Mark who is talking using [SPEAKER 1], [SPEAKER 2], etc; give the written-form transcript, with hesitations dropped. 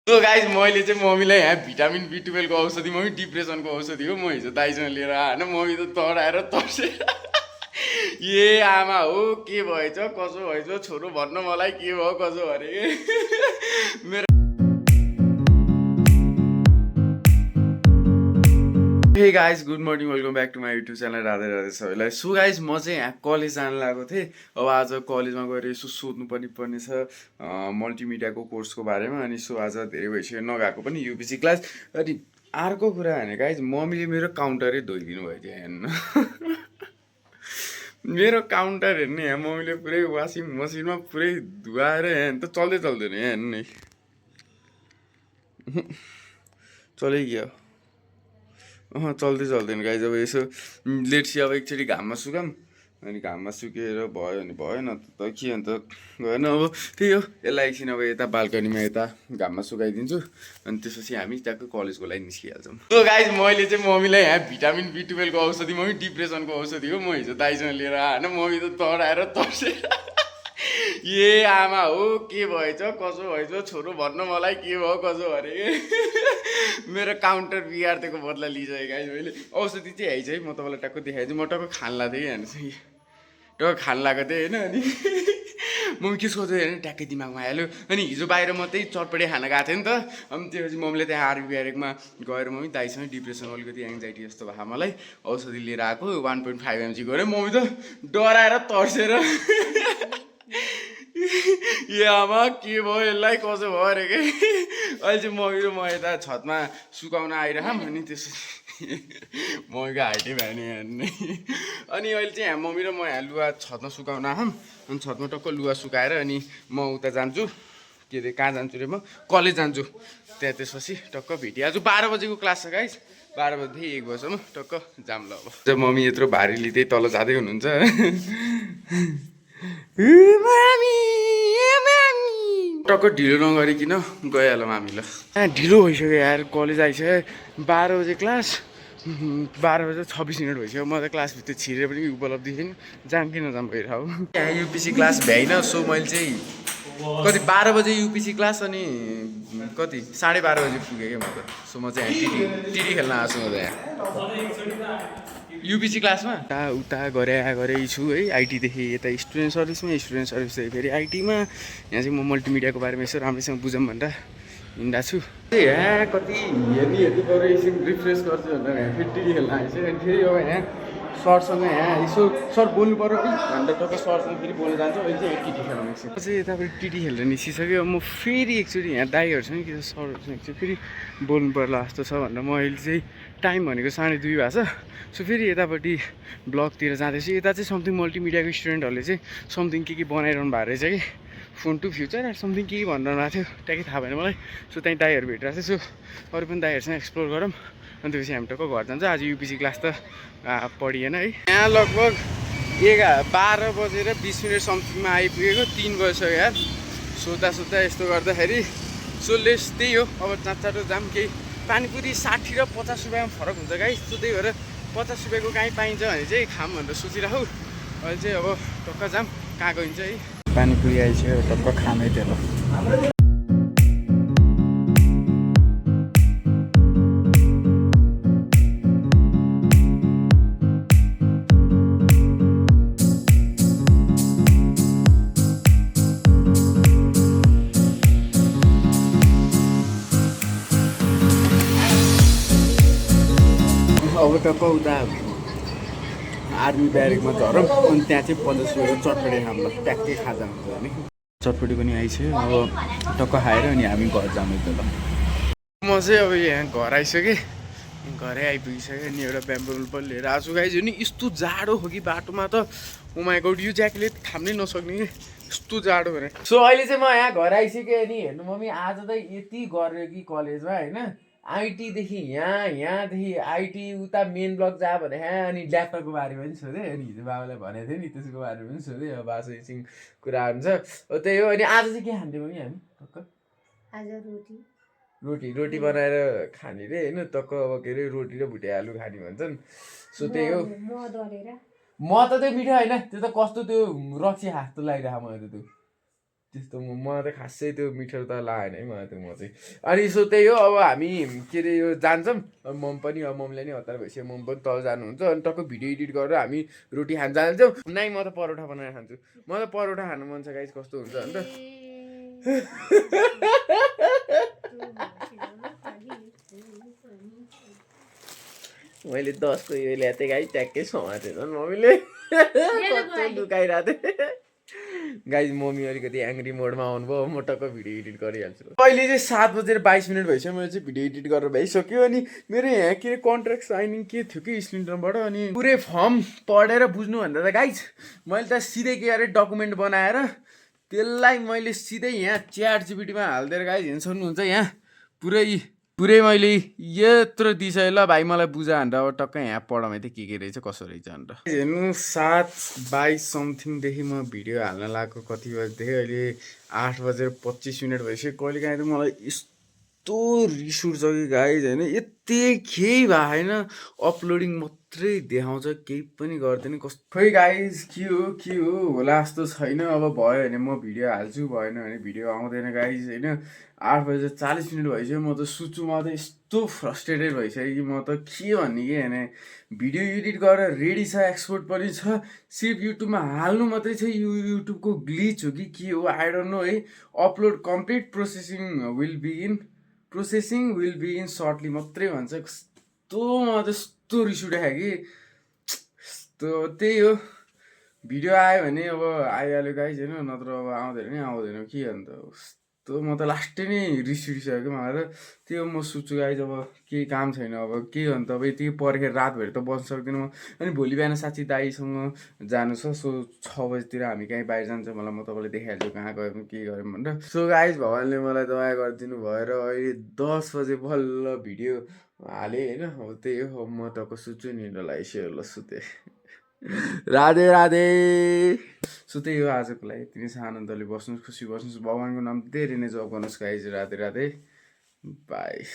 [SPEAKER 1] So guys मैले चाहिँ मम्मीलाई यहाँ भिटामिन B12 को औषधि मम्मी डिप्रेसनको औषधि हो म हिजो दाइसँग लिएर होइन मम्मी त तराएर तर्सेर ए आमा हो के भएछ कसो भएछ छोरो भन्न मलाई के भयो कसो अरे मेरो hey guys good morning welcome back to my YouTube channel Radhe Radhe सबैलाई। सो गाइज म चाहिँ यहाँ कलेज जान लागेको थिएँ। अब आज कलेजमा गएर यसो सोध्नु पनि पर्ने छ मल्टिमिडियाको कोर्सको बारेमा। अनि सो आज धेरै भइसक्यो नगएको पनि युपिसी क्लास। अनि अर्को कुरा भने गाइज मम्मीले मेरो काउन्टरै धोइदिनु भयो क्या हेर्नु मेरो काउन्टर हेर्ने यहाँ मम्मीले पुरै वासिङ मसिनमा पुरै धुवाएर यहाँ त चल्दै चल्दैन यहाँ हेर्नु नै चलिगयो चल्दै चल्दैन गाइज। अब यसो लेट्सी अब एकचोटि घाममा सुकाऊँ अनि घाममा सुकेर भयो भने भएन त के अन्त गएन। अब त्यही हो यसलाई एकछिन अब यता बाल्कनीमा यता घाममा सुकाइदिन्छु अनि त्यसपछि हामी ट्याक्कै कलेजको लागि निस्किहाल्छौँ। सो गाइज मैले चाहिँ मम्मीलाई यहाँ भिटामिन B12 को औषधि मम्मी डिप्रेसनको औषधि हो म हिजो दाइसँग लिएर होइन मम्मी त तराएर तर्सेर ए आमा हो के भएछ कसो भएछ छोरो भन्न मलाई के भयो कसो अरे मेरो काउन्टर बिगारिदिएको बदला लिइसकेँ गाइज मैले। औषधि चाहिँ है चाहिँ म तपाईँलाई टक्क देखाइदिन्छु। म टक्क खान लाग्दै हेर्नु चाहिँ टक्क खान लागेको थिएँ होइन। अनि मम्मी के सोध्दै हेर्नु ट्याक्कै दिमागमा आइहाल्यो। अनि हिजो बाहिर म त्यही चटपटे खान गएको थिएँ नि त। अनि त्यसपछि मम्मीले त्यहाँ आरबी ब्यारेकमा गएर मम्मी दाइसँग डिप्रेसन अलिकति एङ्जाइटी जस्तो भयो मलाई औषधि लिएर आएको 1.5 mg गऱ्यो। मम्मी त डराएर तर्सेर ए आमा के भयो यसलाई कसो भयो अरे के अहिले चाहिँ मम्मी र म यता छतमा सुकाउन आइरहँ अनि त्यसपछि मम्मीको हाइटै भएन हेर्ने। अनि अहिले चाहिँ यहाँ मम्मी र म यहाँ लुगा छतमा सुकाउन आऊँ अनि छतमा टक्क लुगा सुकाएर अनि म उता जान्छु के अरे कहाँ जान्छु रे म कलेज जान्छु। त्यहाँ त्यसपछि टक्क भेटिहाल्छु। 12 बजेको क्लास छ गाइस 12 बजेदेखि 1 बजीसम्म टक्क जाम ल। अब मम्मी यत्रो भारी लिँदै तल जाँदै हुनुहुन्छ टक्क ढिलो नगरिकन गइहालौँ हामी ल। ढिलो भइसक्यो यार कलेज आइसक्यो 12 बजे क्लास 12 बजे 26 मिनट भइसक्यो। म त क्लासभित्र छिरेर पनि उपलब्धि छैन जाम कि नजाम भइरहेको यहाँ युपिसी क्लास भ्याइन। सो मैले चाहिँ कति 12 बजे युपिसी क्लास अनि कति 12:30 बजे पुगेँ क्या म त। सो म चाहिँ टिटी खेल्न आएको छु म त यहाँ युपिसी क्लासमा उता गरे छु है। आइटीदेखि यता स्टुडेन्ट सर्भिसमा स्टुडेन्ट सर्भिसदेखि फेरि आइटीमा। यहाँ चाहिँ म मल्टिमिडियाको बारेमा यसो राम्रैसँग बुझौँ भनेर हिँड्दा छु। यहाँ कति हेर्ने गएर एकछिन रिफ्रेस गर्छु भनेर यहाँ फेरि टिटी खेल्न आएछु। अनि फेरि अब यहाँ सरसँग यहाँ यसो सर बोल्नु पऱ्यो है भनेर टक्क सरसँग फेरि बोल्नु जान्छु। अहिले चाहिँ टिटी खेल्नु एकछिन चाहिँ यतापट्टि टिटी खेलेर निस्किसक्यो। म फेरि एकचोटि यहाँ दाइहरूसँग कि सरहरूसँग एकचोटि फेरि बोल्नु पर्ला जस्तो छ भनेर म अहिले चाहिँ टाइम भनेको 2:30 भएको छ। सो फेरि यतापट्टि ब्लगतिर जाँदैछु। यता चाहिँ समथिङ मल्टिमिडियाको स्टुडेन्टहरूले चाहिँ समथिङ के बनाइरहनु भएको रहेछ कि फोन टु फ्युचर समथिङ के भनिरहनु भएको थियो ट्याक्कै थाहा भएन मलाई। सो त्यहीँ दाइहरू भेटिरहेको थियो। सो अरू पनि दाइहरूसँग एक्सप्लोर गरौँ अनि त्यसपछि हामी टक्क घर जान्छ। आज युपिसी क्लास त पढिएन है। यहाँ लगभग 12 बजेर 20 मिनट समथिङमा आइपुगेको 3 बजिसक्यो यार। सोद्धा यस्तो गर्दाखेरि सो लेस त्यही हो। अब चाँचो जाम केही पानीपुरी 60 र 50 रुपियाँमा फरक हुन्छ गाइस। सो त्यही भएर 50 रुपियाँको काहीँ पाइन्छ भने चाहिँ खाम भनेर सोचिराखु। अहिले चाहिँ अब टक्क जाम कहाँ गइन्छ है। पानीपुरी आइसक्यो टक्क खानै थियो ल। अब टक्क उता आर्मी ब्यारेकमा झरौँ अनि त्यहाँ चाहिँ 50 रुपियाँको चटपटी खाऊँ ल ट्याक्कै खाजा हुन्छ भने। चटपटी पनि आइसक्यो अब टक्क खाएर अनि हामी घर जानु त ल। म चाहिँ अब यहाँ घर आइसकेँ घरै आइपुगिसकेँ अनि एउटा ब्याम्बो पनि लिएर आएको छु गाइज। नि यस्तो जाडो हो कि बाटोमा त ओ माई गॉड यो ज्याकेटले थाम्नै नसक्ने कि यस्तो जाडो भने। सो अहिले चाहिँ म यहाँ घर आइसकेँ अनि हेर्नु मम्मी आज त यति गऱ्यो कि कलेजमा होइन। आइटीदेखि यहाँदेखि आइटी उता मेन ब्लक जा भने अनि ल्यापटपको बारेमा पनि सोधेँ। अनि हिजो बाबालाई भनेको थिएँ नि त्यसको बारेमा पनि सोधेँ। अब बासो एकछिन कुराहरू छ त्यही हो। अनि आज चाहिँ के खान्थ्यौँ मम्मी हामी टक्क
[SPEAKER 2] आज
[SPEAKER 1] रोटी बनाएर खाने रे होइन। टक्क अब के अरे रोटी र भुटे आलु खाने भन्छन्। सो त्यही हो। म त त्यो मिठो होइन त्यो त कस्तो त्यो रक्सी हात त लागिरहेको मलाई त त्यो
[SPEAKER 2] त्यस्तो मलाई त खासै त्यो मिठो त लागेन है मलाई त म चाहिँ अनि सो त्यही हो अब हामी के अरे यो जान्छौँ मम पनि अब ममले नि हतार भइसक्यो मम पनि तल जानुहुन्छ अनि टक्क भिडियो एडिट गरेर हामी रोटी खान जान्छौँ नाइ म त परोठा बनाएर खान्छु म त परोठा खानु मन छ गाइस कस्तो हुन्छ अन्त मैले 10 को यो ल्याएको थिएँ गाइस ट्याक्कै समातेन मम्मीले कस्तो लुकाइरहेको थिएँ गाइस मम्मी अलिकति एङ्ग्री मोडमा आउनुभयो म टक्क भिडियो एडिट गरिहाल्छु अहिले चाहिँ 7:22 भइसक्यो मैले चाहिँ भिडियो एडिट गरेर भइसक्यो अनि मेरो यहाँ के कन्ट्र्याक्ट साइनिङ के थियो कि स्लिन्डरबाट अनि पुरै फर्म पढेर बुझ्नुभन्दा त गाइस मैले त सिधै के अरे डकुमेन्ट बनाएर त्यसलाई मैले सिधै यहाँ च्याट जिपिटीमा हालिदिएर गाइस हेर्न सक्नुहुन्छ यहाँ पुरै मैले यत्रो दिइसकेँ ल भाइ मलाई बुझा भनेर अब टक्कै यहाँ पढाउँ त के रहेछ कसो रहेछ भनेर हेर्नु 7:22 समथिङदेखि म भिडियो हाल्न लागेको कति बजीदेखि अहिले 8:25 भइसक्यो कहिले काहीँ त मलाई यस्तो रिस उठ्छ कि गाइज होइन यति केही भएको छैन अपलोडिङ मात्रै देखाउँछ केही पनि गर्दैन कस्तो खोइ गाइज के हो होला जस्तो छैन अब भयो भने म भिडियो हाल्छु भएन भने भिडियो आउँदैन गाइज होइन 8:40 भइसक्यो म त सुत्छु म त यस्तो फ्रस्ट्रेटेड भइसक्यो कि म त के भन्ने कि होइन भिडियो एडिट गरेर रेडी छ एक्सपोर्ट पनि छ सिर्फ युट्युबमा हाल्नु मात्रै छ युट्युबको ग्लिच हो कि के हो आई डोन्ट नो है upload complete processing will be in certainly मात्रै भन्छ कस्तो म त यस्तो रिस उठेको कि यस्तो त्यही हो भिडियो आयो भने अब आइहाल्यो गाइज होइन नत्र अब आउँदैन नि आउँदैन के अन्त कस्तो म त लास्टै नै रिस उठिसक्यो मलाई त त्यो म सुत्छु गाइज अब केही काम छैन अब के अन्त अब यति पर्खेर रातभरि त बस्न सक्दिनँ म अनि भोलि बिहान साथी दाईसँग जानु छ सो 6 बजीतिर हामी कहीँ बाहिर जान्छ मलाई म तपाईँलाई देखाइहाल्छु कहाँ गयौँ के गऱ्यौँ भनेर सो गाइज भगवान्ले मलाई दया गरिदिनु भएर अहिले 10 बजे बल्ल भिडियो हालेँ होइन हो त्यही हो म टक्क सुत्छु नि लगाइसक्यो ल सुतेँ राधे राधे सो त्यही हो आजको लागि यति नै छ आनन्दले बस्नुहोस् खुसी बस्नुहोस् भगवान्को नाम धेरै नै जप गर्नुहोस् गाइज राधे राधे बाई